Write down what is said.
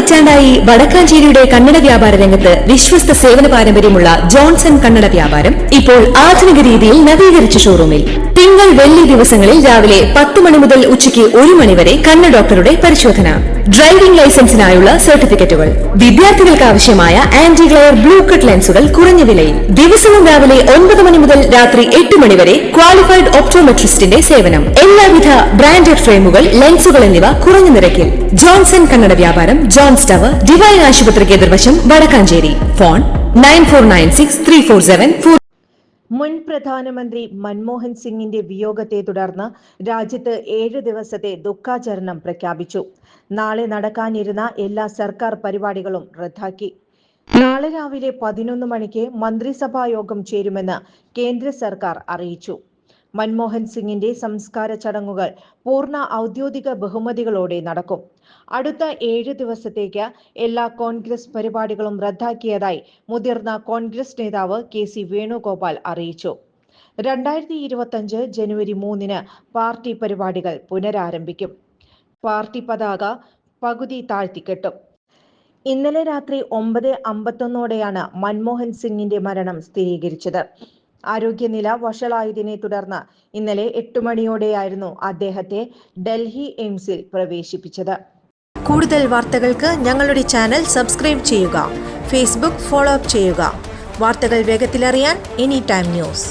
പതിറ്റാണ്ടായി വടക്കാഞ്ചേരിയുടെ കന്നഡ വ്യാപാര രംഗത്ത് വിശ്വസ്ത സേവന പാരമ്പര്യമുള്ള ജോൺസൺ കന്നഡ വ്യാപാരം ഇപ്പോൾ ആധുനിക രീതിയിൽ നവീകരിച്ച ഷോറൂമിൽ തിങ്കൾ വെള്ളി ദിവസങ്ങളിൽ രാവിലെ 10 മണി മുതൽ ഉച്ചയ്ക്ക് 1 മണി വരെ കണ്ണ് ഡോക്ടറുടെ പരിശോധന, ഡ്രൈവിംഗ് ലൈസൻസിനായുള്ള സർട്ടിഫിക്കറ്റുകൾ, വിദ്യാർത്ഥികൾക്ക് ആവശ്യമായ ആന്റി ഗ്ലെയർ ബ്ലൂ കട്ട് ലെൻസുകൾ കുറഞ്ഞ വിലയിൽ, ദിവസവും രാവിലെ 9 മണി മുതൽ രാത്രി 8 മണി വരെ ക്വാളിഫൈഡ് ഒപ്റ്റോമെട്രിസ്റ്റിന്റെ സേവനം, എല്ലാവിധ ബ്രാൻഡഡ് ഫ്രെയിമുകൾ, ലെൻസുകൾ എന്നിവ കുറഞ്ഞ നിരക്കിൽ. ജോൺസൺ കന്നഡ വ്യാപാരം, ജോൺസ് ടവർ, ഡിവൈൻ ആശുപത്രിക്ക് എതിർവശം, വടക്കാഞ്ചേരി. ഫോൺ 94963474. മുൻ പ്രധാനമന്ത്രി മൻമോഹൻ സിംഗിന്റെ വിയോഗത്തെ തുടർന്ന് രാജ്യത്ത് 7 ദിവസത്തെ ദുഃഖാചരണം പ്രഖ്യാപിച്ചു. നാളെ നടക്കാനിരുന്ന എല്ലാ സർക്കാർ പരിപാടികളും റദ്ദാക്കി. നാളെ രാവിലെ 11 മണിക്ക് മന്ത്രിസഭാ യോഗം ചേരുമെന്ന് കേന്ദ്ര സർക്കാർ അറിയിച്ചു. മൻമോഹൻ സിംഗിന്റെ സംസ്കാര ചടങ്ങുകൾ പൂർണ്ണ ഔദ്യോഗിക ബഹുമതികളോടെ നടക്കും. അടുത്ത 7 ദിവസത്തേക്ക് എല്ലാ കോൺഗ്രസ് പരിപാടികളും റദ്ദാക്കിയതായി മുതിർന്ന കോൺഗ്രസ് നേതാവ് KC വേണുഗോപാൽ അറിയിച്ചു. 2025 ജനുവരി 3-ന് പാർട്ടി പരിപാടികൾ പുനരാരംഭിക്കും. പാർട്ടി പതാക പകുതി താഴ്ത്തിക്കെട്ടും. ഇന്നലെ രാത്രി 9:51 മൻമോഹൻ സിംഗിന്റെ മരണം സ്ഥിരീകരിച്ചത്. ആരോഗ്യനില വഷളായതിനെ തുടർന്ന് ഇന്നലെ 8 മണിയോടെയായിരുന്നു അദ്ദേഹത്തെ ഡൽഹി എയിംസിൽ പ്രവേശിപ്പിച്ചത്. കൂടുതൽ വാർത്തകൾക്ക് ഞങ്ങളുടെ ചാനൽ സബ്സ്ക്രൈബ് ചെയ്യുക. ഫേസ്ബുക്ക് ഫോളോ അപ്പ് ചെയ്യുക. വാർത്തകൾ വേഗത്തിലറിയാൻ എനി ടൈം ന്യൂസ്.